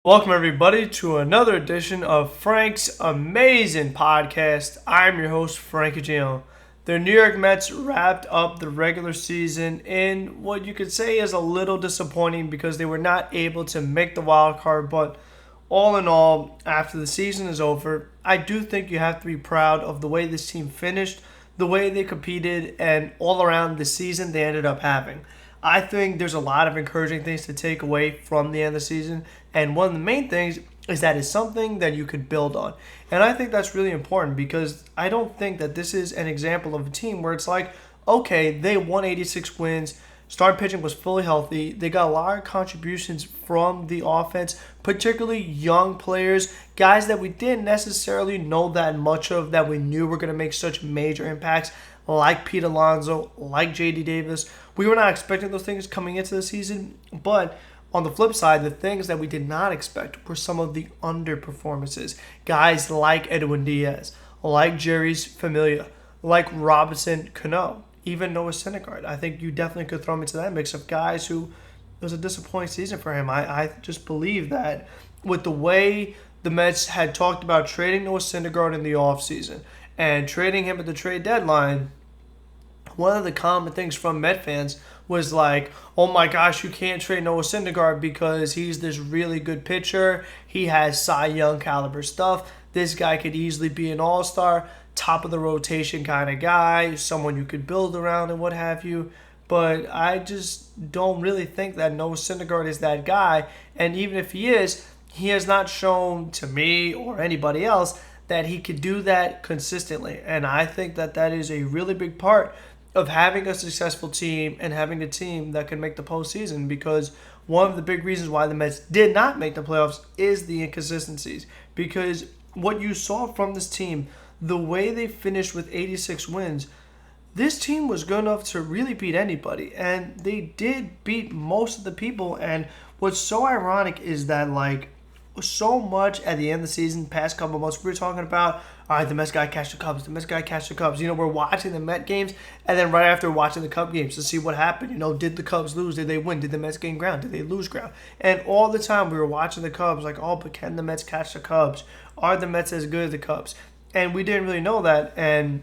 Welcome, everybody, to another edition of Frank's Amazing Podcast. I'm your host, Frank Agile. The New York Mets wrapped up the regular season in what you could say is a little disappointing because they were not able to make the wild card. But all in all, after the season is over, I do think you have to be proud of the way this team finished, the way they competed, and all around the season they ended up having. I think there's a lot of encouraging things to take away from the end of the season. And one of the main things is that it's something that you could build on. And I think that's really important because I don't think that this is an example of a team where it's like, okay, they won 86 wins, starting pitching was fully healthy, they got a lot of contributions from the offense, particularly young players, guys that we didn't necessarily know that much of, that we knew were going to make such major impacts, like Pete Alonso, like J.D. Davis. We were not expecting those things coming into the season, but on the flip side, the things that we did not expect were some of the underperformances. Guys like Edwin Diaz, like Jerry's Familia, like Robinson Cano, even Noah Syndergaard. I think you definitely could throw him into that mix of guys who it was a disappointing season for him. I just believe that with the way the Mets had talked about trading Noah Syndergaard in the offseason and trading him at the trade deadline, one of the common things from Met fans was like, oh my gosh, you can't trade Noah Syndergaard because he's this really good pitcher. He has Cy Young caliber stuff. This guy could easily be an all-star, top of the rotation kind of guy, someone you could build around and what have you. But I just don't really think that Noah Syndergaard is that guy. And even if he is, he has not shown to me or anybody else that he could do that consistently. And I think that that is a really big part of having a successful team and having a team that can make the postseason, because one of the big reasons why the Mets did not make the playoffs is the inconsistencies. Because what you saw from this team, the way they finished with 86 wins, this team was good enough to really beat anybody, and they did beat most of the people. And what's so ironic is that, like, so much at the end of the season, past couple of months, we were talking about, all right, the Mets got to catch the Cubs. The Mets got to catch the Cubs. You know, we're watching the Met games, and then right after watching the Cub games to see what happened. You know, did the Cubs lose? Did they win? Did the Mets gain ground? Did they lose ground? And all the time we were watching the Cubs, like, oh, but can the Mets catch the Cubs? Are the Mets as good as the Cubs? And we didn't really know that. And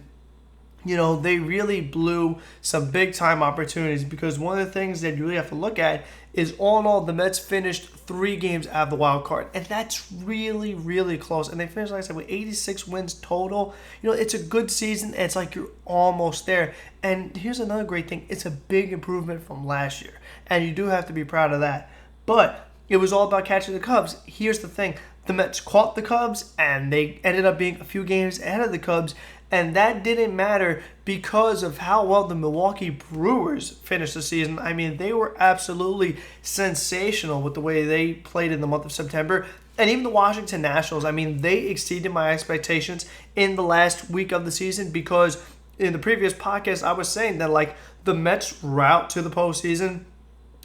you know, they really blew some big-time opportunities, because one of the things that you really have to look at is, all in all, the Mets finished 3 games out of the wild card, and that's really, really close. And they finished, like I said, with 86 wins total. You know, it's a good season, and it's like you're almost there. And here's another great thing. It's a big improvement from last year, and you do have to be proud of that. But it was all about catching the Cubs. Here's the thing. The Mets caught the Cubs, and they ended up being a few games ahead of the Cubs. And that didn't matter because of how well the Milwaukee Brewers finished the season. I mean, they were absolutely sensational with the way they played in the month of September. And even the Washington Nationals, I mean, they exceeded my expectations in the last week of the season, because in the previous podcast, I was saying that, like, the Mets' route to the postseason,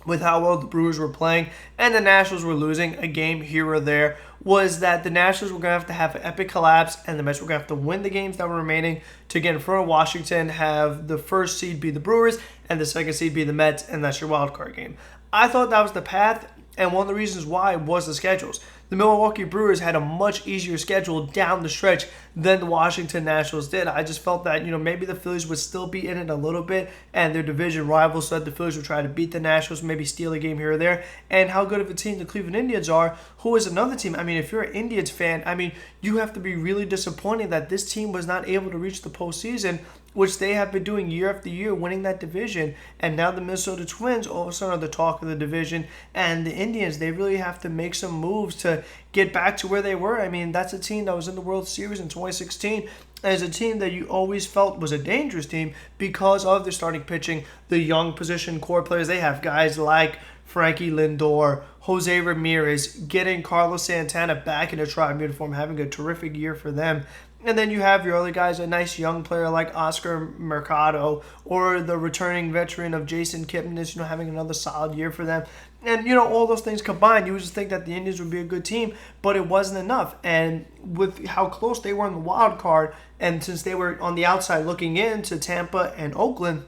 with how well the Brewers were playing and the Nationals were losing a game here or there, was that the Nationals were going to have an epic collapse, and the Mets were going to have to win the games that were remaining to get in front of Washington, have the first seed be the Brewers and the second seed be the Mets, and that's your wild card game. I thought that was the path, and one of the reasons why was the schedules. The Milwaukee Brewers had a much easier schedule down the stretch than the Washington Nationals did. I just felt that, you know, maybe the Phillies would still be in it a little bit, and their division rivals, so that the Phillies would try to beat the Nationals, maybe steal a game here or there. And how good of a team the Cleveland Indians are, who is another team. I mean, if you're an Indians fan, I mean, you have to be really disappointed that this team was not able to reach the postseason, which they have been doing year after year, winning that division. And now the Minnesota Twins all of a sudden are the talk of the division. And the Indians, they really have to make some moves to get back to where they were. I mean, that's a team that was in the World Series in 2016. As a team that you always felt was a dangerous team because of their starting pitching, the young position core players they have, guys like Frankie Lindor, Jose Ramirez, getting Carlos Santana back in a Tribe uniform, having a terrific year for them. And then you have your other guys, a nice young player like Oscar Mercado, or the returning veteran of Jason Kipnis, you know, having another solid year for them. And, you know, all those things combined, you would just think that the Indians would be a good team, but it wasn't enough. And with how close they were in the wild card, and since they were on the outside looking into Tampa and Oakland,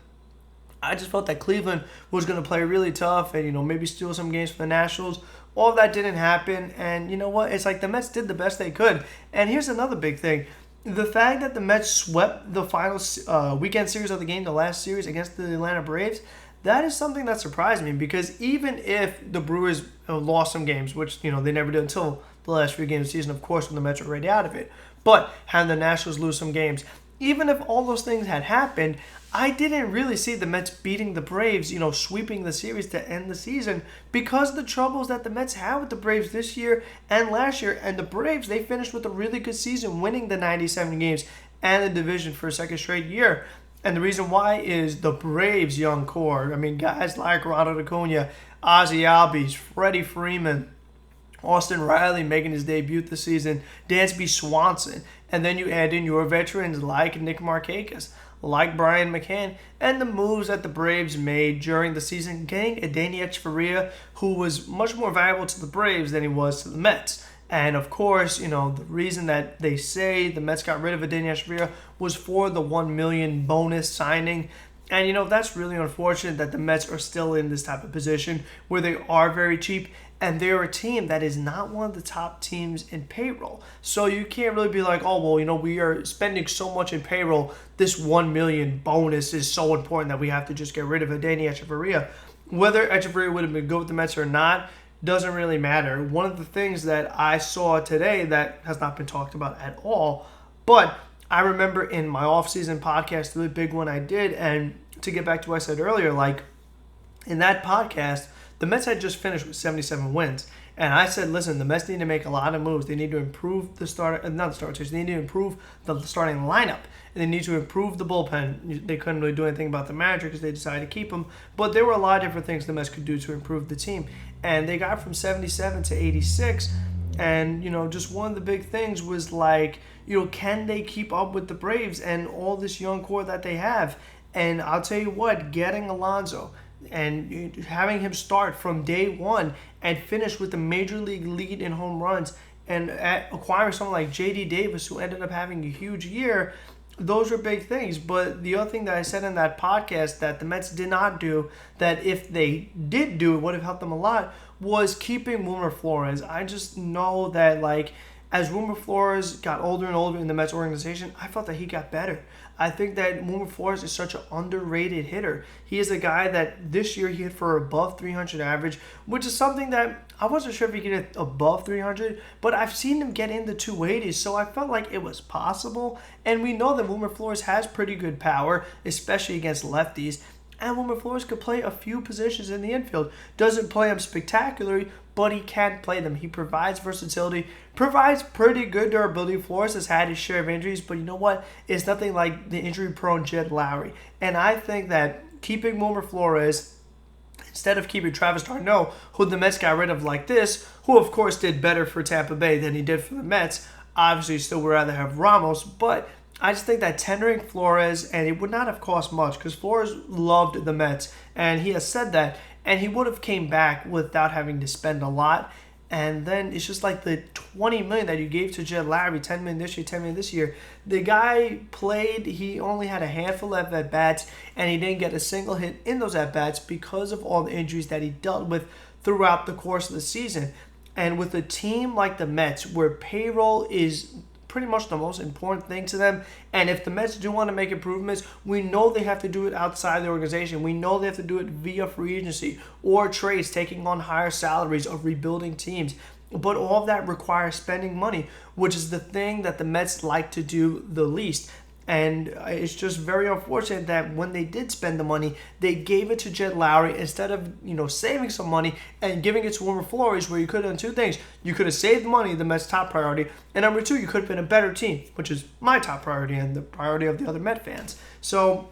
I just felt that Cleveland was going to play really tough and, you know, maybe steal some games from the Nationals. all that didn't happen. And you know what? It's like the Mets did the best they could. And here's another big thing. The fact that the Mets swept the final weekend series of the game, the last series against the Atlanta Braves, that is something that surprised me, because even if the Brewers lost some games, which they never did until the last few games of the season, of course, when the Mets were already out of it, but had the Nationals lose some games, even if all those things had happened, I didn't really see the Mets beating the Braves, sweeping the series to end the season, because of the troubles that the Mets had with the Braves this year and last year. And the Braves, they finished with a really good season, winning the 97 games and the division for a second straight year. And the reason why is the Braves' young core. I mean, guys like Ronald Acuna, Ozzie Albies, Freddie Freeman, Austin Riley making his debut this season, Dansby Swanson, and then you add in your veterans like Nick Markakis, like Brian McCann, and the moves that the Braves made during the season, getting Adeiny Hechavarria, who was much more valuable to the Braves than he was to the Mets. And of course, the reason that they say the Mets got rid of Adeiny Hechavarria was for the $1 million bonus signing. And that's really unfortunate that the Mets are still in this type of position where they are very cheap, and they're a team that is not one of the top teams in payroll. So you can't really be like, oh, well, we are spending so much in payroll, this $1 million bonus is so important that we have to just get rid of Adeiny Hechavarria. Whether Hechavarria would have been good with the Mets or not doesn't really matter. One of the things that I saw today that has not been talked about at all, but I remember in my off-season podcast, the really big one I did, and to get back to what I said earlier, like in that podcast, the Mets had just finished with 77 wins. And I said, listen, the Mets need to make a lot of moves. They need to improve the they need to improve the starting lineup. And they need to improve the bullpen. They couldn't really do anything about the manager because they decided to keep him. But there were a lot of different things the Mets could do to improve the team. And they got from 77 to 86. And, just one of the big things was like, can they keep up with the Braves and all this young core that they have? And I'll tell you what, getting Alonso and having him start from day one and finish with the major league lead in home runs, and acquiring someone like J.D. Davis, who ended up having a huge year, those are big things. But the other thing that I said in that podcast that the Mets did not do, that if they did do, it would have helped them a lot, was keeping Wilmer Flores. I just know that, as Wilmer Flores got older and older in the Mets organization, I felt that he got better. I think that Wilmer Flores is such an underrated hitter. He is a guy that this year he hit for above 300 average, which is something that I wasn't sure if he could hit above 300, but I've seen him get in the 280s, so I felt like it was possible. And we know that Wilmer Flores has pretty good power, especially against lefties. And Wilmer Flores could play a few positions in the infield. Doesn't play them spectacularly, but he can play them. He provides versatility, provides pretty good durability. Flores has had his share of injuries, but you know what? It's nothing like the injury-prone Jed Lowrie. And I think that keeping Wilmer Flores, instead of keeping Travis d'Arnaud, who the Mets got rid of like this, who of course did better for Tampa Bay than he did for the Mets. Obviously, still would rather have Ramos, but I just think that tendering Flores, and it would not have cost much because Flores loved the Mets, and he has said that, and he would have came back without having to spend a lot. And then it's just like the $20 million that you gave to Jed Lowrie, $10 million this year, $10 million this year. The guy played, he only had a handful of at-bats, and he didn't get a single hit in those at-bats because of all the injuries that he dealt with throughout the course of the season. And with a team like the Mets, where payroll is pretty much the most important thing to them, and if the Mets do want to make improvements, we know they have to do it outside the organization. We know they have to do it via free agency or trades, taking on higher salaries of rebuilding teams. But all of that requires spending money, which is the thing that the Mets like to do the least. And it's just very unfortunate that when they did spend the money, they gave it to Jed Lowrie instead of, saving some money and giving it to Wilmer Flores, where you could have done two things. You could have saved money, the Mets' top priority, and number two, you could have been a better team, which is my top priority and the priority of the other Met fans. So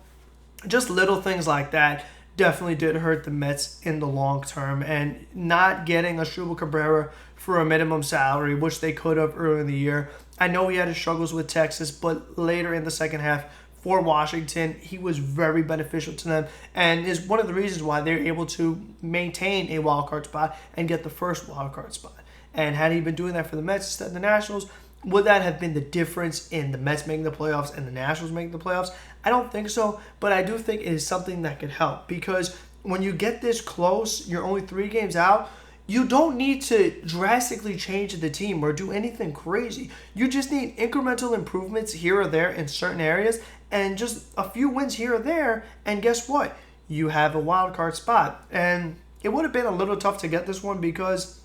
just little things like that definitely did hurt the Mets in the long term, and not getting Asdrubal Cabrera for a minimum salary, which they could have earlier in the year. I know he had his struggles with Texas, but later in the second half for Washington, he was very beneficial to them, and is one of the reasons why they're able to maintain a wild card spot and get the first wild card spot. And had he been doing that for the Mets instead of the Nationals, would that have been the difference in the Mets making the playoffs and the Nationals making the playoffs? I don't think so, but I do think it is something that could help, because when you get this close, you're only 3 games out, you don't need to drastically change the team or do anything crazy. You just need incremental improvements here or there in certain areas and just a few wins here or there. And guess what? You have a wild card spot. And it would have been a little tough to get this one because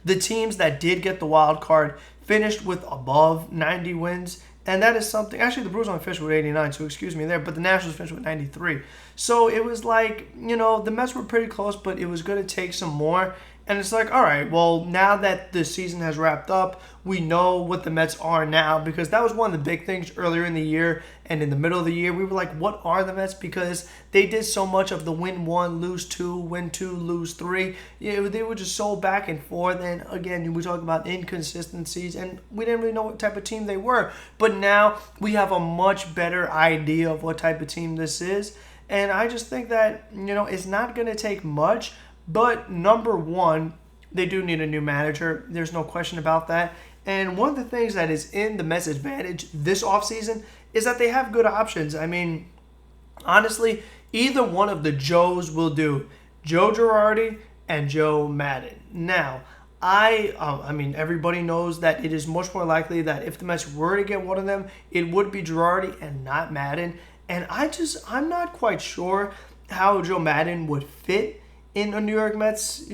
the teams that did get the wild card finished with above 90 wins. And that is something, actually the Brewers only finished with 89, so excuse me there, but the Nationals finished with 93. So it was like, the Mets were pretty close, but it was going to take some more. And it's like, all right, well, now that the season has wrapped up, we know what the Mets are now, because that was one of the big things earlier in the year and in the middle of the year. We were like, what are the Mets? Because they did so much of the win one, lose two, win two, lose three. They were just so back and forth. And again, we talk about inconsistencies, and we didn't really know what type of team they were. But now we have a much better idea of what type of team this is. And I just think that, it's not going to take much. But number one, they do need a new manager. There's no question about that. And one of the things that is in the Mets' advantage this offseason is that they have good options. I mean, honestly, either one of the Joes will do. Joe Girardi and Joe Maddon. Now, I mean, everybody knows that it is much more likely that if the Mets were to get one of them, it would be Girardi and not Maddon. And I'm not quite sure how Joe Maddon would fit in a New York Mets,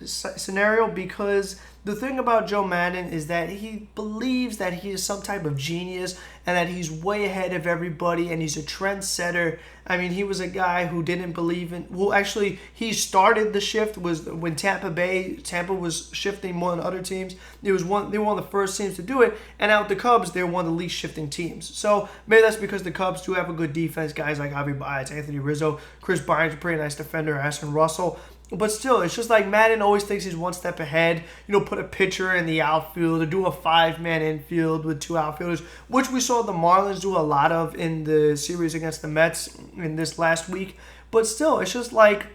scenario, because the thing about Joe Maddon is that he believes that he is some type of genius and that he's way ahead of everybody and he's a trendsetter. I mean, he was a guy who didn't believe in, well, actually, he started the shift was when Tampa was shifting more than other teams. They were one of the first teams to do it, and out the Cubs, they're one of the least shifting teams. So maybe that's because the Cubs do have a good defense, guys like Javi Baez, Anthony Rizzo, Chris Bryant's a pretty nice defender, Aston Russell. But still, it's just like Maddon always thinks he's one step ahead. Put a pitcher in the outfield or do a 5-man infield with 2 outfielders, which we saw the Marlins do a lot of in the series against the Mets in this last week. But still, it's just like,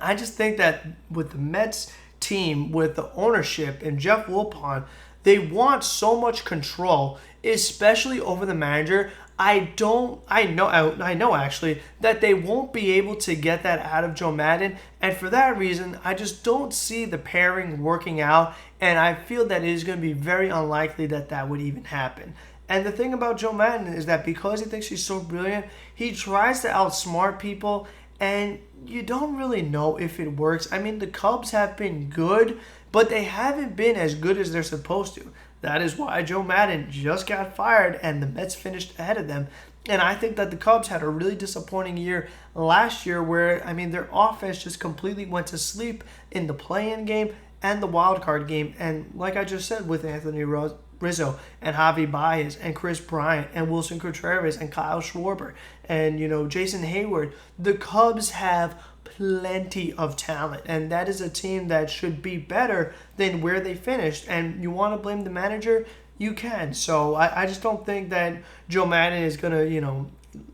I just think that with the Mets team, with the ownership and Jeff Wilpon, they want so much control, especially over the manager. I know actually that they won't be able to get that out of Joe Maddon, and for that reason, I just don't see the pairing working out, and I feel that it is going to be very unlikely that that would even happen. And the thing about Joe Maddon is that because he thinks he's so brilliant, he tries to outsmart people, and you don't really know if it works. I mean, the Cubs have been good, but they haven't been as good as they're supposed to. That is why Joe Maddon just got fired and the Mets finished ahead of them. And I think that the Cubs had a really disappointing year last year where, their offense just completely went to sleep in the play-in game and the wild card game. And like I just said, with Anthony Rizzo and Javi Baez and Chris Bryant and Wilson Contreras and Kyle Schwarber and, Jason Hayward, the Cubs have plenty of talent, and that is a team that should be better than where they finished. And you want to blame the manager, you can. So I just don't think that Joe Maddon is going to,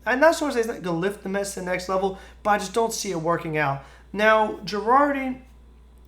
I'm not sure he's not going to lift the Mets to the next level, but I just don't see it working out. Now, Girardi,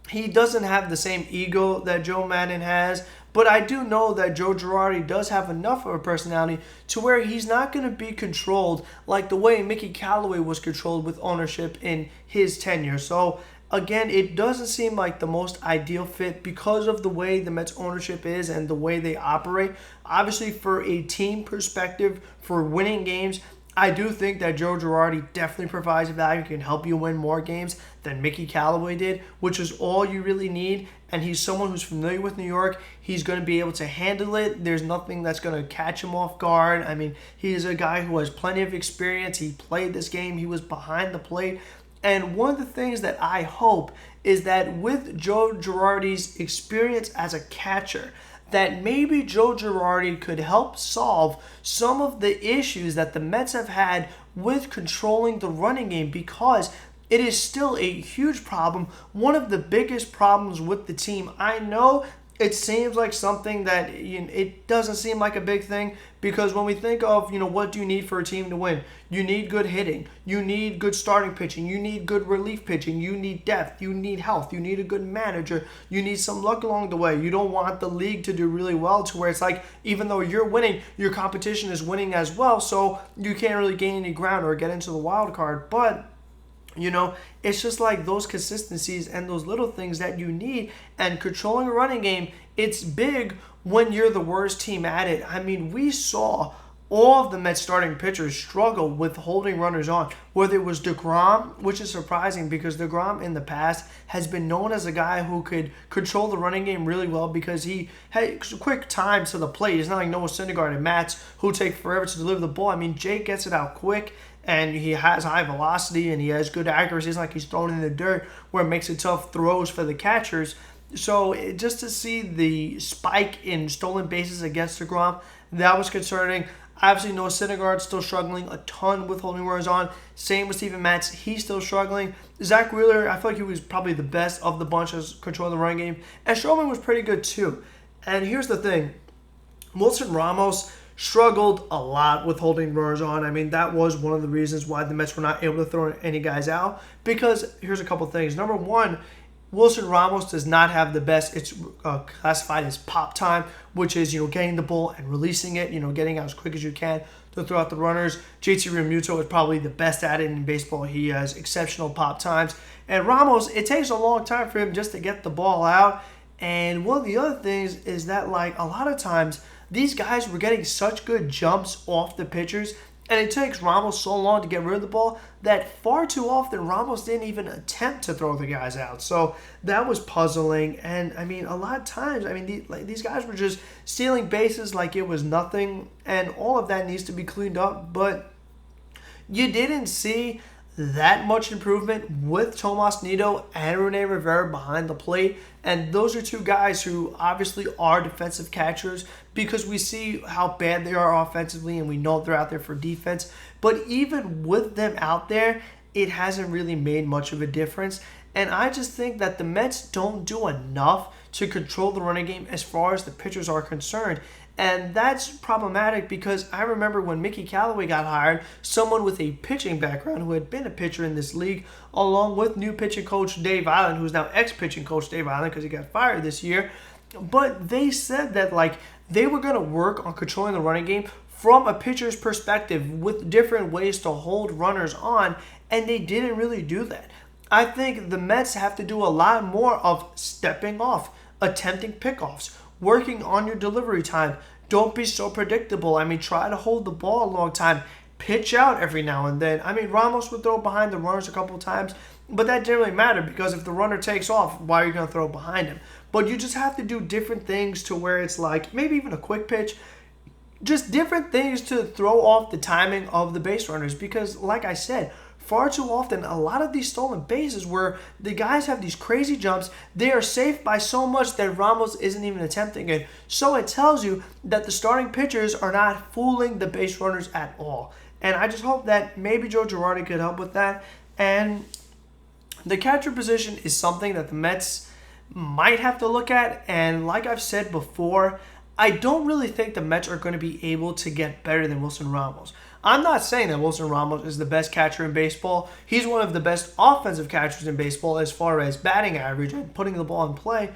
he doesn't have the same ego that Joe Maddon has, but I do know that Joe Girardi does have enough of a personality to where he's not going to be controlled like the way Mickey Callaway was controlled with ownership in his tenure. So, again, it doesn't seem like the most ideal fit because of the way the Mets ownership is and the way they operate. Obviously, for a team perspective, for winning games, I do think that Joe Girardi definitely provides value, can help you win more games than Mickey Callaway did, which is all you really need. And he's someone who's familiar with New York. He's going to be able to handle it. There's nothing that's going to catch him off guard. He is a guy who has plenty of experience. He played this game. He was behind the plate. And one of the things that I hope is that with Joe Girardi's experience as a catcher, that maybe Joe Girardi could help solve some of the issues that the Mets have had with controlling the running game, because it is still a huge problem, one of the biggest problems with the team. I know it seems like something that it doesn't seem like a big thing, because when we think of what do you need for a team to win, you need good hitting, you need good starting pitching, you need good relief pitching, you need depth, you need health, you need a good manager, you need some luck along the way. You don't want the league to do really well to where it's like even though you're winning, your competition is winning as well, so you can't really gain any ground or get into the wild card. But You know, it's just like those consistencies and those little things that you need. And controlling a running game, it's big when you're the worst team at it. I mean, we saw all of the Mets starting pitchers struggle with holding runners on, whether it was DeGrom, which is surprising because DeGrom in the past has been known as a guy who could control the running game really well because he had quick time to the plate. It's not like Noah Syndergaard and Mats who take forever to deliver the ball. I mean, Jake gets it out quick, and he has high velocity, and he has good accuracy. It's like he's thrown in the dirt where it makes it tough throws for the catchers. So just to see the spike in stolen bases against DeGrom, that was concerning. Obviously, Noah Syndergaard still struggling a ton with holding runners on. Same with Steven Matz. He's still struggling. Zach Wheeler, I feel like he was probably the best of the bunch as controlling the running game. And Stroman was pretty good too. And here's the thing. Wilson Ramos struggled a lot with holding runners on. I mean, that was one of the reasons why the Mets were not able to throw any guys out. Because here's a couple things. Number one, Wilson Ramos does not have the best. It's classified as pop time, which is, getting the ball and releasing it, getting out as quick as you can to throw out the runners. JT Realmuto is probably the best at it in baseball. He has exceptional pop times. And Ramos, it takes a long time for him just to get the ball out. And one of the other things is that, like, a lot of times these guys were getting such good jumps off the pitchers, and it takes Ramos so long to get rid of the ball that far too often Ramos didn't even attempt to throw the guys out. So that was puzzling. And, I mean, a lot of times, these guys were just stealing bases like it was nothing. And all of that needs to be cleaned up. But you didn't see that much improvement with Tomas Nido and Rene Rivera behind the plate. And those are two guys who obviously are defensive catchers because we see how bad they are offensively and we know they're out there for defense. But even with them out there, it hasn't really made much of a difference. And I just think that the Mets don't do enough to control the running game as far as the pitchers are concerned. And that's problematic because I remember when Mickey Callaway got hired, someone with a pitching background who had been a pitcher in this league, along with new pitching coach Dave Island, who's now ex-pitching coach Dave Island because he got fired this year. But they said that they were going to work on controlling the running game from a pitcher's perspective with different ways to hold runners on, and they didn't really do that. I think the Mets have to do a lot more of stepping off, attempting pickoffs, working on your delivery time. Don't be so predictable. Try to hold the ball a long time. Pitch out every now and then. Ramos would throw behind the runners a couple of times, but that didn't really matter because if the runner takes off, why are you going to throw behind him? But you just have to do different things to where it's like maybe even a quick pitch. Just different things to throw off the timing of the base runners because, like I said, far too often, a lot of these stolen bases where the guys have these crazy jumps, they are safe by so much that Ramos isn't even attempting it. So it tells you that the starting pitchers are not fooling the base runners at all. And I just hope that maybe Joe Girardi could help with that. And the catcher position is something that the Mets might have to look at. And like I've said before, I don't really think the Mets are going to be able to get better than Wilson Ramos. I'm not saying that Wilson Ramos is the best catcher in baseball. He's one of the best offensive catchers in baseball as far as batting average and putting the ball in play.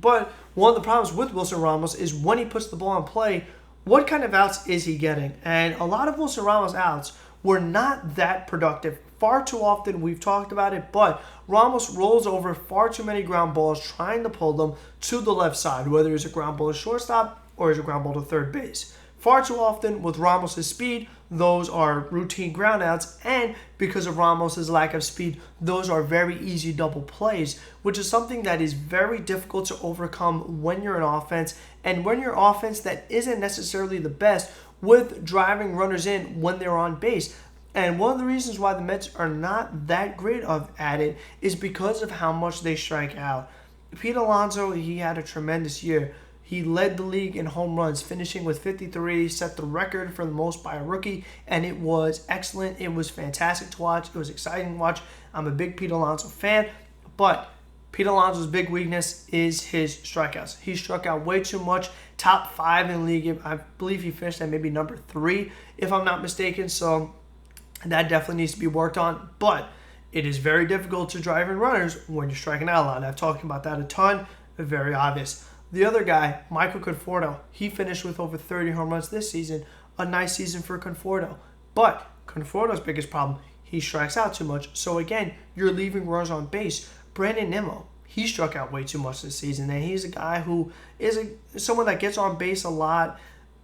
But one of the problems with Wilson Ramos is when he puts the ball in play, what kind of outs is he getting? And a lot of Wilson Ramos' outs were not that productive. Far too often, we've talked about it, but Ramos rolls over far too many ground balls trying to pull them to the left side, whether it's a ground ball to shortstop or it's a ground ball to third base. Far too often, with Ramos' speed, those are routine groundouts, and because of Ramos' lack of speed, those are very easy double plays, which is something that is very difficult to overcome when you're an offense, and when your offense that isn't necessarily the best with driving runners in when they're on base. And one of the reasons why the Mets are not that great at it is because of how much they strike out. Pete Alonso, he had a tremendous year. He led the league in home runs, finishing with 53, set the record for the most by a rookie, and it was excellent. It was fantastic to watch. It was exciting to watch. I'm a big Pete Alonso fan, but Pete Alonso's big weakness is his strikeouts. He struck out way too much, top 5 in the league. I believe he finished at maybe number 3, if I'm not mistaken, so that definitely needs to be worked on, but it is very difficult to drive in runners when you're striking out a lot. I've talked about that a ton, very obvious. The other guy, Michael Conforto, he finished with over 30 home runs this season. A nice season for Conforto. But Conforto's biggest problem, he strikes out too much. So again, you're leaving runners on base. Brandon Nimmo, he struck out way too much this season, and he's a guy who is someone that gets on base a lot.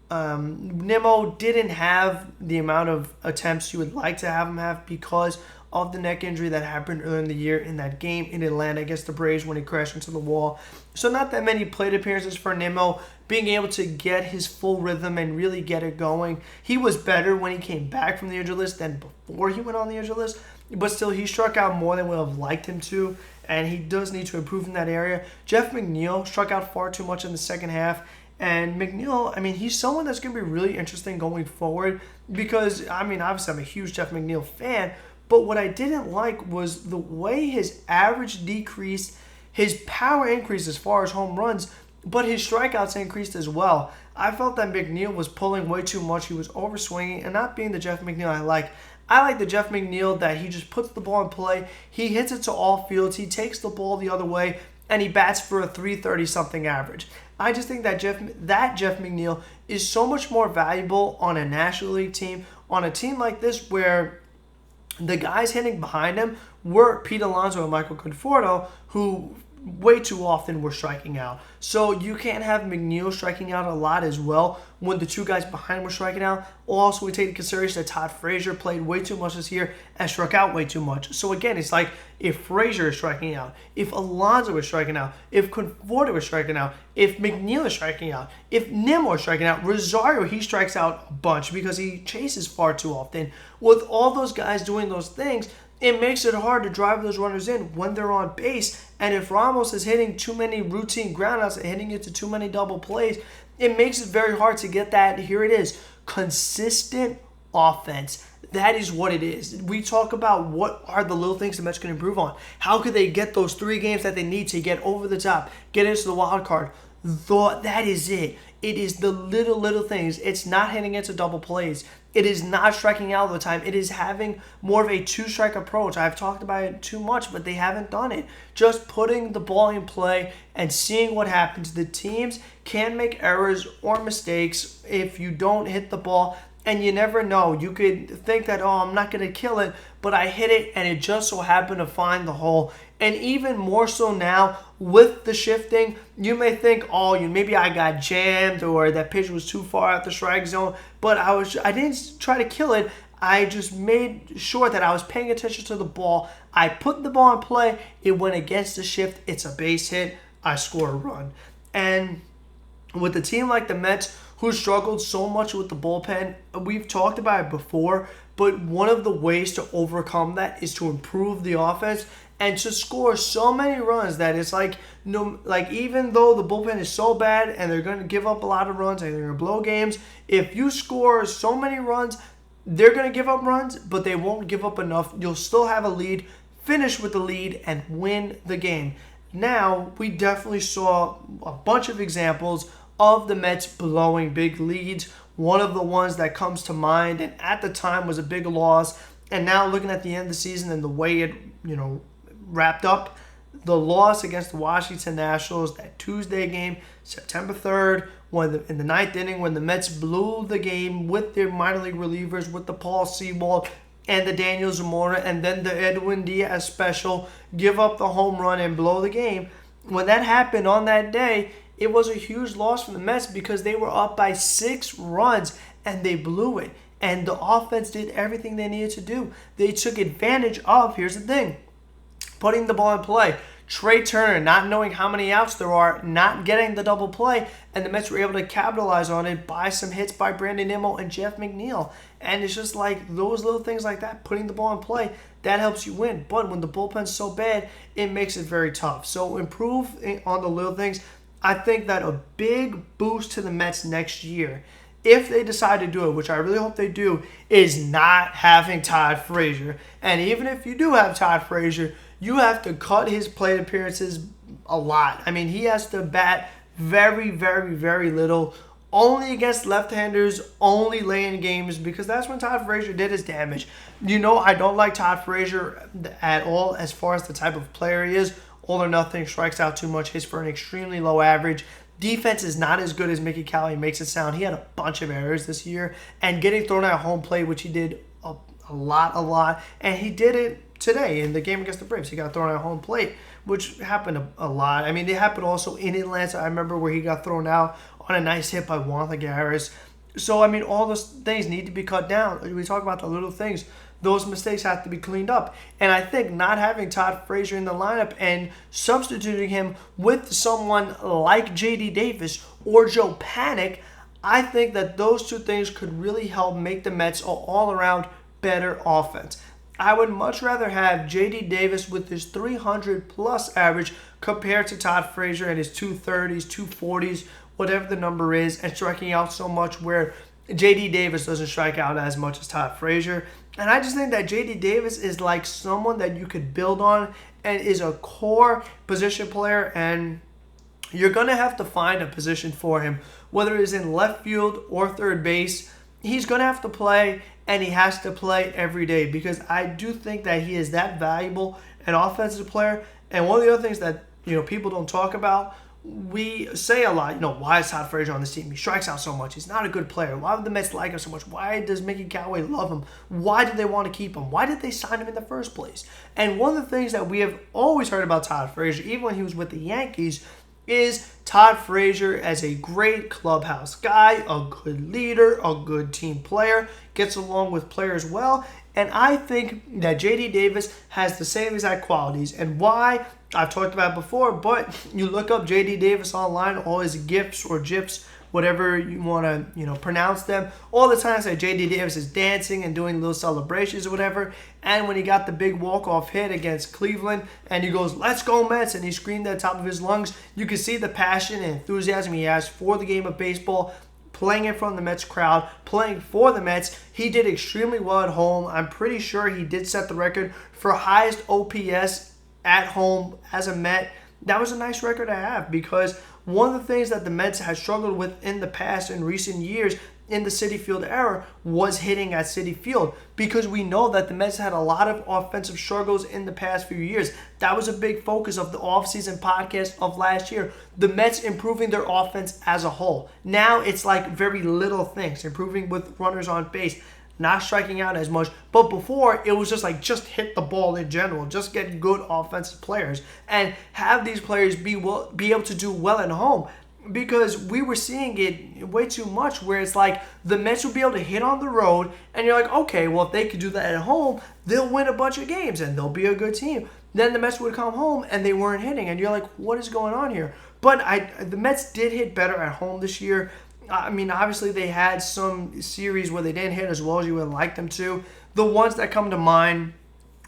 Nimmo didn't have the amount of attempts you would like to have him have because of the neck injury that happened earlier in the year in that game in Atlanta against the Braves when he crashed into the wall. So not that many plate appearances for Nimmo, being able to get his full rhythm and really get it going. He was better when he came back from the injured list than before he went on the injured list, but still he struck out more than we would have liked him to, and he does need to improve in that area. Jeff McNeil struck out far too much in the second half. And McNeil, I mean, he's someone that's going to be really interesting going forward because, I mean, obviously I'm a huge Jeff McNeil fan, but what I didn't like was the way his average decreased, his power increased as far as home runs, but his strikeouts increased as well. I felt that McNeil was pulling way too much. He was overswinging and not being the Jeff McNeil I like. I like the Jeff McNeil that he just puts the ball in play, he hits it to all fields, he takes the ball the other way, and he bats for a 330-something average. I just think that Jeff McNeil is so much more valuable on a National League team, on a team like this where the guys hitting behind him were Pete Alonso and Michael Conforto, who way too often were striking out. So you can't have McNeil striking out a lot as well when the two guys behind him were striking out. Also, we take into consideration that Todd Frazier played way too much this year and struck out way too much. So again, it's like if Frazier is striking out, if Alonso is striking out, if Conforto is striking out, if McNeil is striking out, if Nimmo is striking out, Rosario, he strikes out a bunch because he chases far too often. With all those guys doing those things, it makes it hard to drive those runners in when they're on base. And if Ramos is hitting too many routine groundouts and hitting into too many double plays, it makes it very hard to get that, here it is, consistent offense. That is what it is. We talk about what are the little things the Mets can improve on. How could they get those 3 games that they need to get over the top, get into the wild card? That is it. It is the little things. It's not hitting into double plays. It is not striking out all the time. It is having more of a 2-strike approach. I've talked about it too much, but they haven't done it. Just putting the ball in play and seeing what happens. The teams can make errors or mistakes if you don't hit the ball, and you never know. You could think that, I'm not going to kill it, but I hit it, and it just so happened to find the hole. And even more so now with the shifting, you may think, maybe I got jammed or that pitch was too far out the strike zone, but I didn't try to kill it. I just made sure that I was paying attention to the ball. I put the ball in play. It went against the shift. It's a base hit. I score a run. And with a team like the Mets, who struggled so much with the bullpen, we've talked about it before, but one of the ways to overcome that is to improve the offense and to score so many runs that it's like, even though the bullpen is so bad and they're going to give up a lot of runs and they're going to blow games, if you score so many runs, they're going to give up runs, but they won't give up enough. You'll still have a lead, finish with the lead, and win the game. Now, we definitely saw a bunch of examples of the Mets blowing big leads. One of the ones that comes to mind, and at the time was a big loss, and now looking at the end of the season and the way it, wrapped up, the loss against the Washington Nationals, that Tuesday game, September 3rd, in the 9th inning, when the Mets blew the game with their minor league relievers, with the Paul Sewald and the Daniel Zamora, and then the Edwin Diaz special, give up the home run and blow the game. When that happened on that day, it was a huge loss for the Mets because they were up by 6 runs and they blew it. And the offense did everything they needed to do. They took advantage of, here's the thing, putting the ball in play. Trey Turner not knowing how many outs there are, not getting the double play, and the Mets were able to capitalize on it by some hits by Brandon Nimmo and Jeff McNeil. And it's just like those little things like that, putting the ball in play, that helps you win. But when the bullpen's so bad, it makes it very tough. So improve on the little things. I think that a big boost to the Mets next year, if they decide to do it, which I really hope they do, is not having Todd Frazier. And even if you do have Todd Frazier, you have to cut his plate appearances a lot. I mean, he has to bat very, very, very little, only against left-handers, only late games, because that's when Todd Frazier did his damage. I don't like Todd Frazier at all as far as the type of player he is. All or nothing, strikes out too much, hits for an extremely low average. Defense is not as good as Mickey Callaway makes it sound. He had a bunch of errors this year, and getting thrown at home plate, which he did a lot, and he did it today in the game against the Braves. He got thrown at home plate, which happened a lot. I mean, it happened also in Atlanta. I remember where he got thrown out on a nice hit by Juan Lagares. So, I mean, all those things need to be cut down. We talk about the little things. Those mistakes have to be cleaned up. And I think not having Todd Frazier in the lineup and substituting him with someone like J.D. Davis or Joe Panic, I think that those two things could really help make the Mets an all-around better offense. I would much rather have J.D. Davis with his 300-plus average compared to Todd Frazier and his 230s, 240s, whatever the number is, and striking out so much where J.D. Davis doesn't strike out as much as Todd Frazier. And I just think that J.D. Davis is like someone that you could build on and is a core position player, and you're going to have to find a position for him, whether it's in left field or third base. He's going to have to play, and he has to play every day because I do think that he is that valuable an offensive player. And one of the other things that people don't talk about, we say a lot, why is Todd Frazier on this team? He strikes out so much. He's not a good player. Why would the Mets like him so much? Why does Mickey Callaway love him? Why do they want to keep him? Why did they sign him in the first place? And one of the things that we have always heard about Todd Frazier, even when he was with the Yankees, is Todd Frazier as a great clubhouse guy, a good leader, a good team player, gets along with players well. And I think that J.D. Davis has the same exact qualities. And why? I've talked about it before, but you look up J.D. Davis online, all his GIFs or GIFs, whatever you want to, pronounce them. All the times that J.D. Davis is dancing and doing little celebrations or whatever. And when he got the big walk-off hit against Cleveland and he goes, "Let's go Mets," and he screamed at the top of his lungs, you can see the passion and enthusiasm he has for the game of baseball, playing in front of the Mets crowd, playing for the Mets. He did extremely well at home. I'm pretty sure he did set the record for highest OPS at home as a Met. That was a nice record to have because one of the things that the Mets had struggled with in the past in recent years in the Citi Field era was hitting at Citi Field because we know that the Mets had a lot of offensive struggles in the past few years. That was a big focus of the offseason podcast of last year. The Mets improving their offense as a whole. Now it's like very little things, improving with runners on base, not striking out as much. But before, it was just hit the ball in general. Just get good offensive players and have these players be able to do well at home. Because we were seeing it way too much where it's like the Mets would be able to hit on the road and you're like, okay, well, if they could do that at home, they'll win a bunch of games and they'll be a good team. Then the Mets would come home and they weren't hitting and you're like, what is going on here? But the Mets did hit better at home this year. I mean, obviously they had some series where they didn't hit as well as you would like them to. The ones that come to mind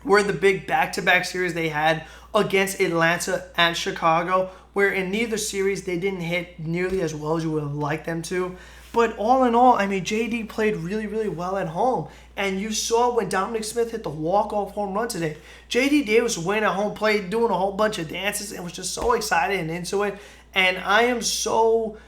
were the big back-to-back series they had against Atlanta and Chicago, where in neither series they didn't hit nearly as well as you would have liked them to. But all in all, I mean, JD played really, really well at home. And you saw when Dominic Smith hit the walk-off home run today, JD Davis went at home plate, doing a whole bunch of dances, and was just so excited and into it. And I am so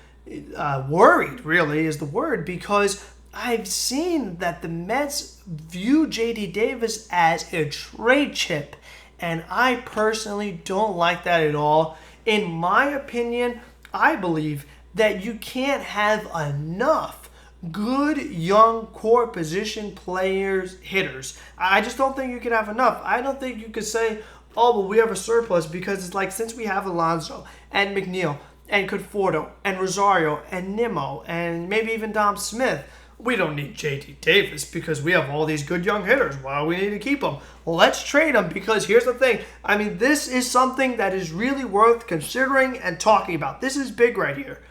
worried, really, is the word, because I've seen that the Mets view J.D. Davis as a trade chip, and I personally don't like that at all. In my opinion, I believe that you can't have enough good young core position players, hitters. I just don't think you can have enough. I don't think you could say, oh, well, we have a surplus, because it's like, since we have Alonso and McNeil and Conforto and Rosario and Nimmo and maybe even Dom Smith, we don't need J.D. Davis because we have all these good young hitters. Why do we need to keep them? Let's trade them, because here's the thing. I mean, this is something that is really worth considering and talking about. This is big right here.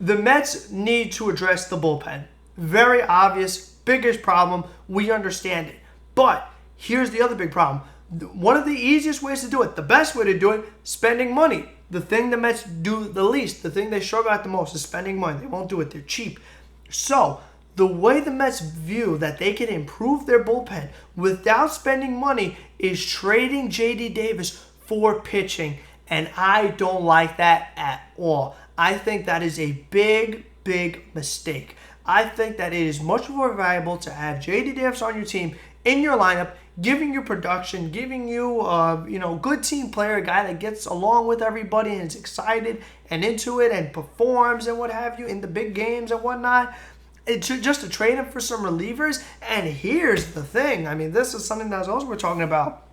The Mets need to address the bullpen. Very obvious, biggest problem. We understand it. But here's the other big problem. One of the easiest ways to do it, the best way to do it, spending money. The thing the Mets do the least, the thing they struggle at the most is spending money. They won't do it. They're cheap. So the way the Mets view that they can improve their bullpen without spending money is trading J.D. Davis for pitching. And I don't like that at all. I think that is a big, big mistake. I think that it is much more valuable to have J.D. Davis on your team, in your lineup, giving you production, giving you, good team player, a guy that gets along with everybody and is excited and into it and performs and what have you in the big games and whatnot. just to trade him for some relievers. And here's the thing. I mean, this is something that also we're talking about.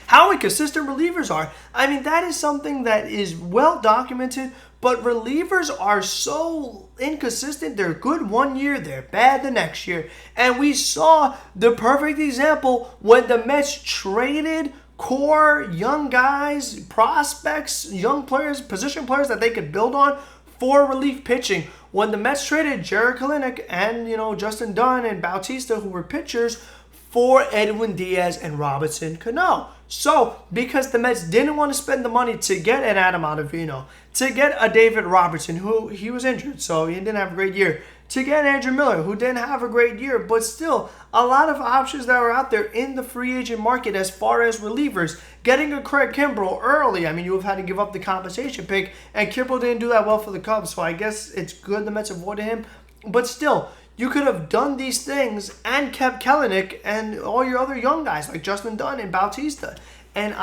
How inconsistent relievers are. I mean, that is something that is well documented, but relievers are so inconsistent. They're good one year, they're bad the next year. And we saw the perfect example when the Mets traded core young guys, prospects, young players, position players that they could build on for relief pitching. When the Mets traded Jarred Kelenic and, Justin Dunn and Bautista, who were pitchers, for Edwin Diaz and Robinson Cano. So, because the Mets didn't want to spend the money to get an Adam Ottavino, to get a David Robertson, who he was injured, so he didn't have a great year, to get Andrew Miller, who didn't have a great year, but still, a lot of options that were out there in the free agent market as far as relievers. Getting a Craig Kimbrel early, I mean, you have had to give up the compensation pick, and Kimbrel didn't do that well for the Cubs, so I guess it's good the Mets avoided him, but still, you could have done these things and kept Kelenic and all your other young guys like Justin Dunn and Bautista. And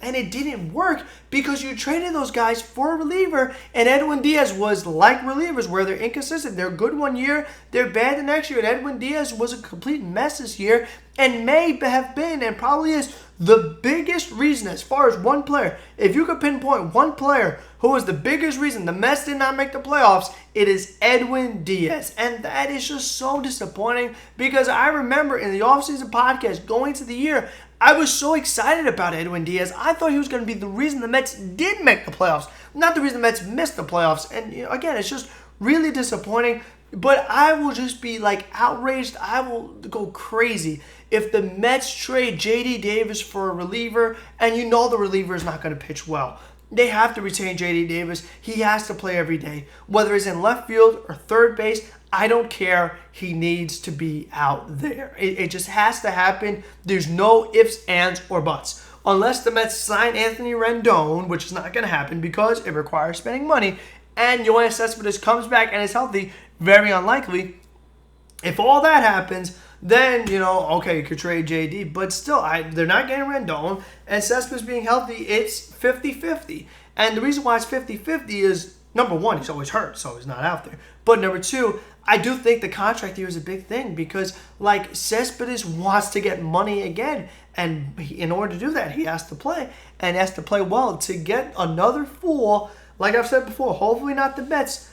it didn't work because you traded those guys for a reliever, and Edwin Diaz was like relievers where they're inconsistent. They're good one year, they're bad the next year. And Edwin Diaz was a complete mess this year and may have been and probably is the biggest reason as far as one player. If you could pinpoint one player who was the biggest reason the Mets did not make the playoffs, it is Edwin Diaz. And that is just so disappointing because I remember in the offseason podcast going to the year, I was so excited about Edwin Diaz. I thought he was going to be the reason the Mets did make the playoffs, not the reason the Mets missed the playoffs. And again, it's just really disappointing. But I will just be outraged. I will go crazy if the Mets trade J.D. Davis for a reliever, and the reliever is not going to pitch well. They have to retain J.D. Davis. He has to play every day. Whether he's in left field or third base, I don't care. He needs to be out there. It just has to happen. There's no ifs, ands, or buts. Unless the Mets sign Anthony Rendon, which is not going to happen because it requires spending money, and Yoenis Cespedes comes back and is healthy, very unlikely. If all that happens, then, okay, you could trade JD. But still, they're not getting Rendon. And Cespedes being healthy, it's 50-50. And the reason why it's 50-50 is, number one, he's always hurt, so he's not out there. But number two, I do think the contract here is a big thing because, Cespedes wants to get money again. And in order to do that, he has to play. And has to play well to get another fool, like I've said before, hopefully not the Mets,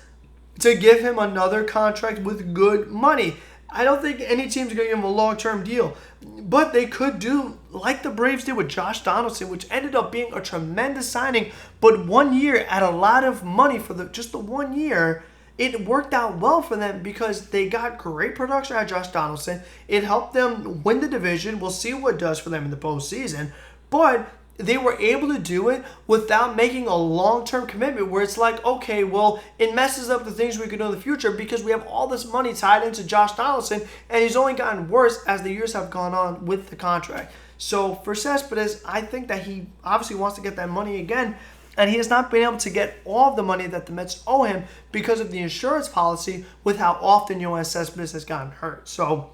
to give him another contract with good money. I don't think any team's going to give him a long-term deal. But they could do like the Braves did with Josh Donaldson, which ended up being a tremendous signing. But 1 year at a lot of money for just the 1 year, it worked out well for them because they got great production out of Josh Donaldson. It helped them win the division. We'll see what it does for them in the postseason. But they were able to do it without making a long-term commitment where it's okay, well, it messes up the things we can do in the future because we have all this money tied into Josh Donaldson, and he's only gotten worse as the years have gone on with the contract. So for Cespedes, I think that he obviously wants to get that money again, and he has not been able to get all of the money that the Mets owe him because of the insurance policy with how often Yoenis Cespedes has gotten hurt. So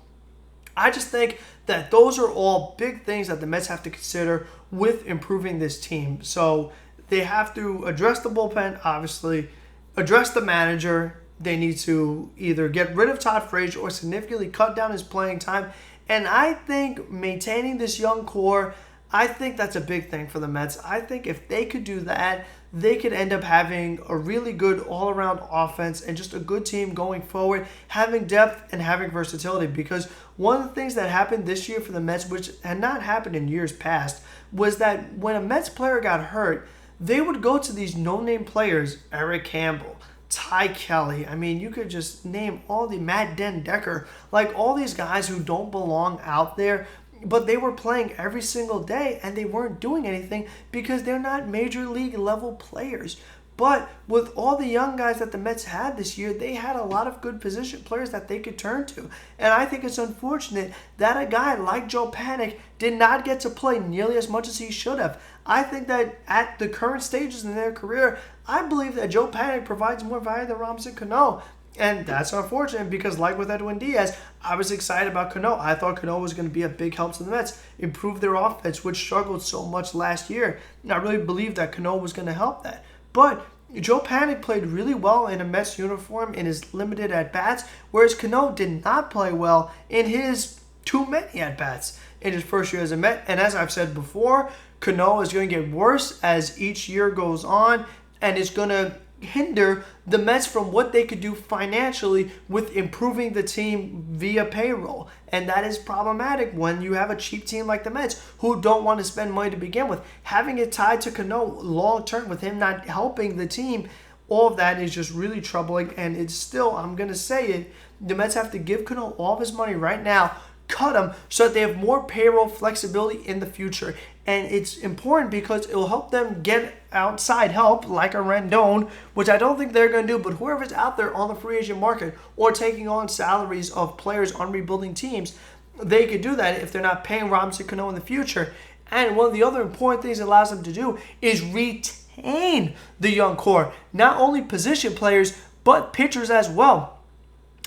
I just think that those are all big things that the Mets have to consider with improving this team. So they have to address the bullpen, obviously, address the manager. They need to either get rid of Todd Frazier or significantly cut down his playing time. And I think maintaining this young core, I think that's a big thing for the Mets. I think if they could do that, they could end up having a really good all-around offense and just a good team going forward, having depth and having versatility. Because one of the things that happened this year for the Mets, which had not happened in years past, was that when a Mets player got hurt, they would go to these no-name players, Eric Campbell, Ty Kelly. I mean, you could just name all the Maddon Decker, all these guys who don't belong out there. But they were playing every single day and they weren't doing anything because they're not major league level players. But with all the young guys that the Mets had this year, they had a lot of good position players that they could turn to. And I think it's unfortunate that a guy like Joe Panik did not get to play nearly as much as he should have. I think that at the current stages in their career, I believe that Joe Panik provides more value than Ramos and Cano. And that's unfortunate because like with Edwin Diaz, I was excited about Cano. I thought Cano was going to be a big help to the Mets, improve their offense, which struggled so much last year. And I really believed that Cano was going to help that. But Joe Panic played really well in a Mets uniform in his limited at-bats, whereas Cano did not play well in his too many at-bats in his first year as a Met. And as I've said before, Cano is going to get worse as each year goes on, and it's going to hinder the Mets from what they could do financially with improving the team via payroll. And that is problematic when you have a cheap team like the Mets who don't want to spend money to begin with. Having it tied to Cano long term with him not helping the team, all of that is just really troubling. And it's still, I'm going to say it, the Mets have to give Cano all of his money right now, cut him so that they have more payroll flexibility in the future. And it's important because it will help them get outside help like a Rendon, which I don't think they're going to do, but whoever's out there on the free agent market or taking on salaries of players on rebuilding teams, they could do that if they're not paying Ramos and Cano in the future. And one of the other important things it allows them to do is retain the young core, not only position players, but pitchers as well.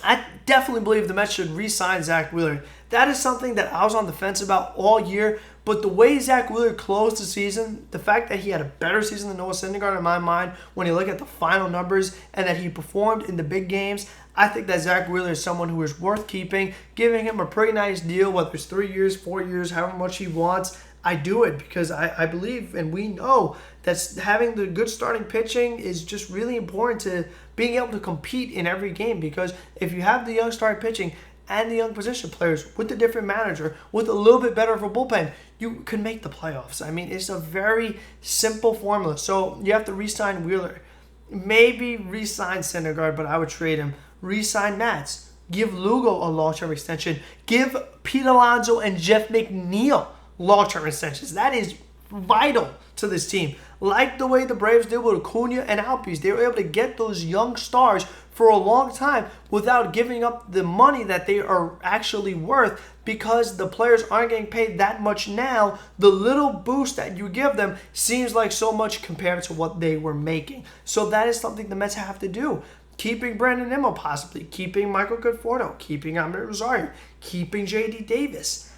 I definitely believe the Mets should re-sign Zach Wheeler. That is something that I was on the fence about all year, but the way Zach Wheeler closed the season, the fact that he had a better season than Noah Syndergaard in my mind when you look at the final numbers and that he performed in the big games, I think that Zach Wheeler is someone who is worth keeping, giving him a pretty nice deal, whether it's 3 years, 4 years, however much he wants. I do it because I believe and we know that having the good starting pitching is just really important to being able to compete in every game, because if you have the young starting pitching and the young position players with a different manager, with a little bit better of a bullpen, you can make the playoffs. I mean, it's a very simple formula. So you have to re-sign Wheeler. Maybe re-sign Syndergaard, but I would trade him. Re-sign Matz. Give Lugo a long-term extension. Give Pete Alonso and Jeff McNeil long-term extensions. That is vital to this team. Like the way the Braves did with Acuna and Albies. They were able to get those young stars for a long time without giving up the money that they are actually worth, because the players aren't getting paid that much now. The little boost that you give them seems like so much compared to what they were making. So that is something the Mets have to do. Keeping Brandon Nimmo possibly, keeping Michael Conforto, keeping Amed Rosario, keeping J.D. Davis.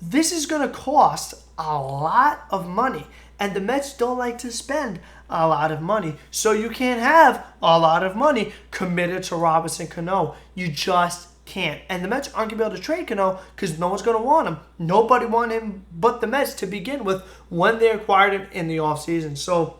This is going to cost a lot of money, and the Mets don't like to spend a lot of money. So you can't have a lot of money committed to Ramos and Cano. You just can't. And the Mets aren't going to be able to trade Cano because no one's going to want him. Nobody wanted him but the Mets to begin with when they acquired him in the offseason. So,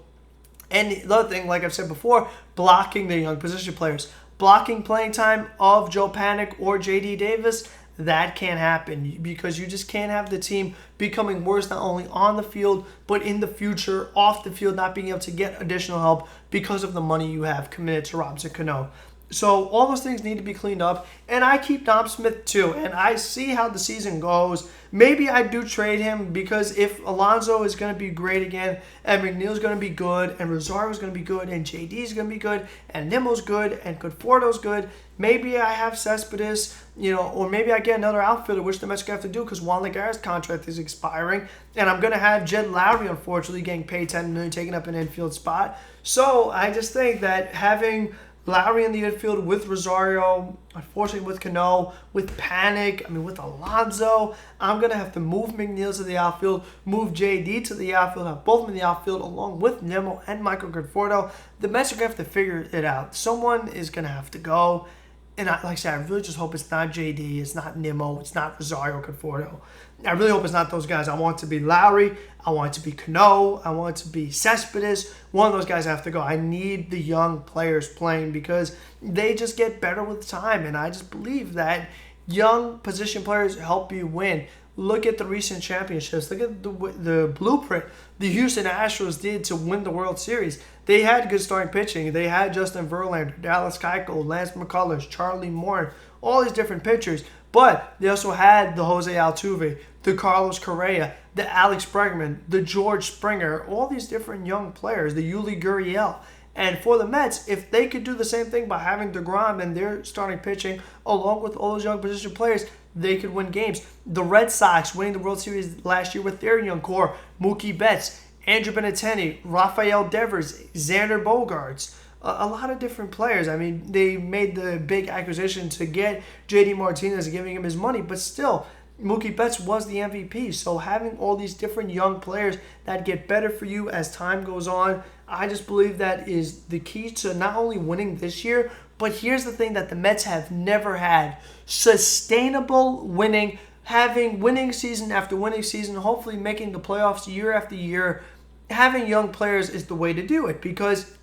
and the other thing, like I've said before, blocking the young position players. Blocking playing time of Joe Panic or J.D. Davis, that can't happen, because you just can't have the team becoming worse not only on the field but in the future off the field, not being able to get additional help because of the money you have committed to Robinson Cano. So all those things need to be cleaned up, and I keep Dom Smith too, and I see how the season goes. Maybe I do trade him, because if Alonso is going to be great again, and McNeil's going to be good, and Rosario's going to be good, and JD's going to be good, and Nimmo's good, and Conforto's good, maybe I have Cespedes, or maybe I get another outfielder, which the Mets are going to have to do because Juan Lagares' contract is expiring, and I'm going to have Jed Lowrie, unfortunately, getting paid $10 million, taking up an infield spot. So I just think that having Lowrie in the infield with Rosario, unfortunately with Cano, with Panic, with Alonso, I'm going to have to move McNeil to the outfield, move JD to the outfield, have both of them in the outfield along with Nimmo and Michael Conforto. The Mets are going to have to figure it out. Someone is going to have to go. And like I said, I really just hope it's not JD, it's not Nimmo, it's not Rosario Conforto. I really hope it's not those guys. I want it to be Lowrie, I want it to be Cano, I want it to be Cespedes. One of those guys have to go. I need the young players playing because they just get better with time. And I just believe that young position players help you win. Look at the recent championships. Look at the blueprint the Houston Astros did to win the World Series. They had good starting pitching. They had Justin Verlander, Dallas Keuchel, Lance McCullers, Charlie Morton, all these different pitchers. But they also had the Jose Altuve, the Carlos Correa, the Alex Bregman, the George Springer, all these different young players, the Yuli Gurriel. And for the Mets, if they could do the same thing by having DeGrom and their starting pitching along with all those young position players, they could win games. The Red Sox winning the World Series last year with their young core, Mookie Betts, Andrew Benintendi, Rafael Devers, Xander Bogaerts, a lot of different players. They made the big acquisition to get JD Martinez, giving him his money, but still, Mookie Betts was the MVP. So having all these different young players that get better for you as time goes on, I just believe that is the key to not only winning this year, but here's the thing that the Mets have never had: sustainable winning, having winning season after winning season, hopefully making the playoffs year after year. Having young players is the way to do it, because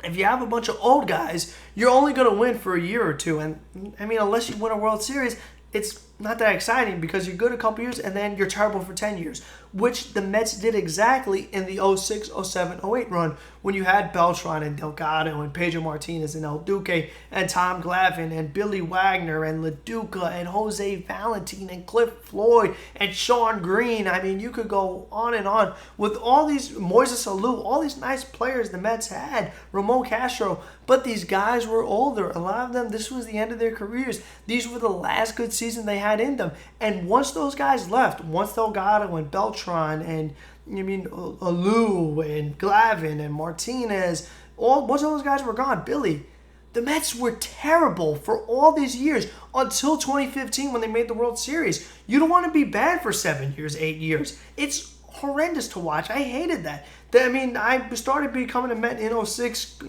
if you have a bunch of old guys, you're only going to win for a year or two. And I mean, unless you win a World Series, it's not that exciting, because you're good a couple years and then you're terrible for 10 years, which the Mets did exactly in the 06, 07, 08 run, when you had Beltran and Delgado and Pedro Martinez and El Duque and Tom Glavine and Billy Wagner and LaDuca and Jose Valentin and Cliff Floyd and Sean Green. I mean, you could go on and on with all these, Moises Alou, all these nice players the Mets had, Ramon Castro, but these guys were older. A lot of them, this was the end of their careers. These were the last good season they had in them. And once those guys left, once Delgado and Beltran and Alou and Glavine and Martinez, once all those guys were gone, Billy, the Mets were terrible for all these years until 2015 when they made the World Series. You don't want to be bad for 7 years, 8 years. It's horrendous to watch. I hated that. I mean, I started becoming a Met in 06,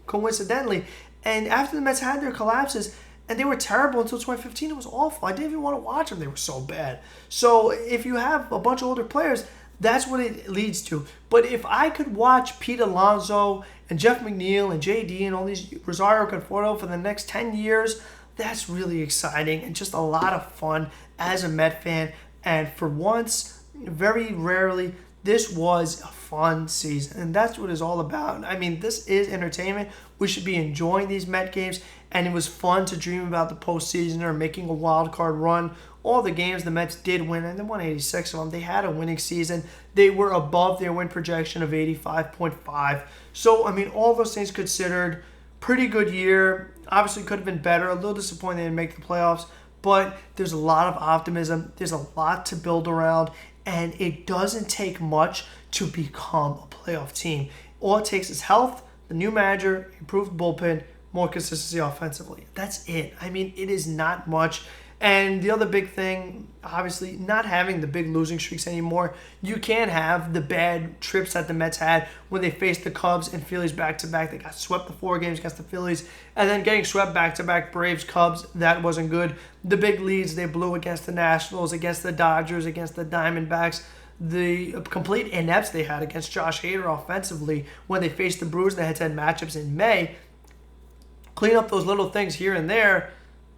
coincidentally. And after the Mets had their collapses, and they were terrible until 2015, it was awful. I didn't even want to watch them. They were so bad. So if you have a bunch of older players, that's what it leads to. But if I could watch Pete Alonso and Jeff McNeil and JD and all these, Rosario Conforto, for the next 10 years, that's really exciting and just a lot of fun as a Met fan. And for once, very rarely, this was a fun season, and that's what it's all about. I mean, this is entertainment. We should be enjoying these Met games, and it was fun to dream about the postseason or making a wild card run. All the games the Mets did win, and they won 86 of them. They had a winning season. They were above their win projection of 85.5. So, I mean, all those things considered, pretty good year. Obviously, could have been better. A little disappointed they didn't make the playoffs, but there's a lot of optimism. There's a lot to build around, and it doesn't take much to become a playoff team. All it takes is health, the new manager, improved bullpen, more consistency offensively. That's it. I mean, it is not much. And the other big thing, obviously, not having the big losing streaks anymore. You can't have the bad trips that the Mets had when they faced the Cubs and Phillies back-to-back. They got swept the 4 games against the Phillies, and then getting swept back-to-back Braves, Cubs, that wasn't good. The big leads they blew against the Nationals, against the Dodgers, against the Diamondbacks. The complete inepts they had against Josh Hader offensively when they faced the Brewers in the head-to-head matchups in May. Clean up those little things here and there.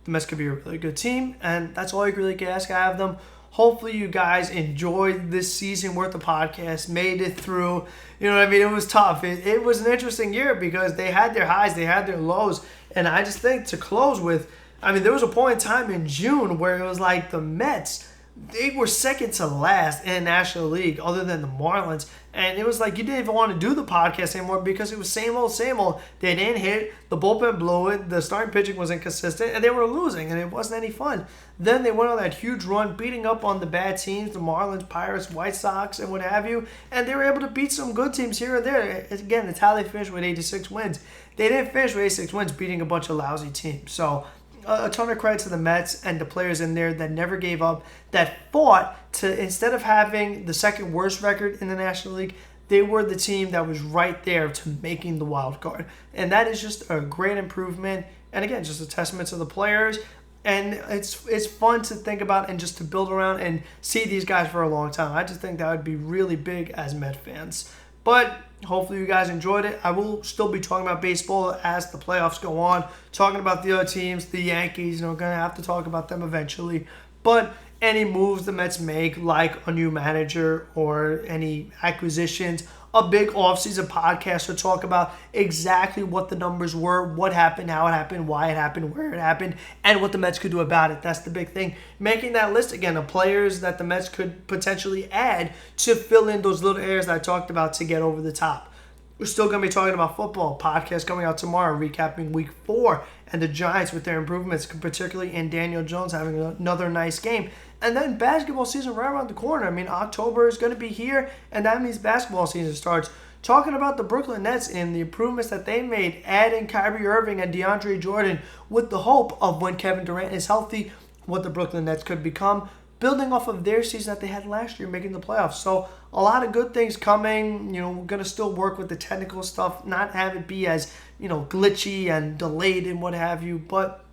The Mets could be a really good team, and that's all you really can ask out of them. Hopefully you guys enjoyed this season worth of podcasts, made it through. You know what I mean? It was tough. It was an interesting year because they had their highs, they had their lows, and I just think to close with, I mean, there was a point in time in June where it was like the Mets, they were second to last in the National League other than the Marlins. And it was like you didn't even want to do the podcast anymore because it was same old, same old. They didn't hit. The bullpen blew it. The starting pitching was inconsistent. And they were losing. And it wasn't any fun. Then they went on that huge run beating up on the bad teams, the Marlins, Pirates, White Sox, and what have you. And they were able to beat some good teams here and there. Again, it's how they finished with 86 wins. They didn't finish with 86 wins beating a bunch of lousy teams. So a ton of credit to the Mets and the players in there that never gave up, that fought to, instead of having the second worst record in the National League, they were the team that was right there to making the wild card. And that is just a great improvement. And again, just a testament to the players. And it's fun to think about and just to build around and see these guys for a long time. I just think that would be really big as Met fans. But hopefully you guys enjoyed it. I will still be talking about baseball as the playoffs go on, talking about the other teams, the Yankees. We're going to have to talk about them eventually. But any moves the Mets make, like a new manager or any acquisitions, a big offseason podcast to talk about exactly what the numbers were, what happened, how it happened, why it happened, where it happened, and what the Mets could do about it. That's the big thing. Making that list again of players that the Mets could potentially add to fill in those little areas that I talked about to get over the top. We're still going to be talking about football. Podcast coming out tomorrow, recapping Week 4 and the Giants with their improvements, particularly in Daniel Jones having another nice game. And then basketball season right around the corner. I mean, October is going to be here, and that means basketball season starts. Talking about the Brooklyn Nets and the improvements that they made, adding Kyrie Irving and DeAndre Jordan with the hope of when Kevin Durant is healthy, what the Brooklyn Nets could become. building off of their season that they had last year, making the playoffs. So a lot of good things coming. We're going to still work with the technical stuff, not have it be as, glitchy and delayed and what have you. But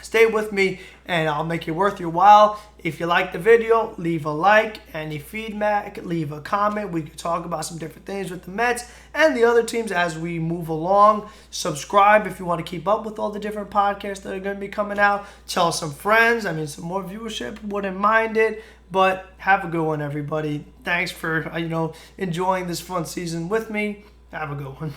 stay with me and I'll make it worth your while. If you like the video, leave a like. Any feedback, leave a comment. We can talk about some different things with the Mets and the other teams as we move along. Subscribe if you want to keep up with all the different podcasts that are going to be coming out. Tell some friends. Some more viewership, wouldn't mind it. But have a good one, everybody. Thanks for, enjoying this fun season with me. Have a good one.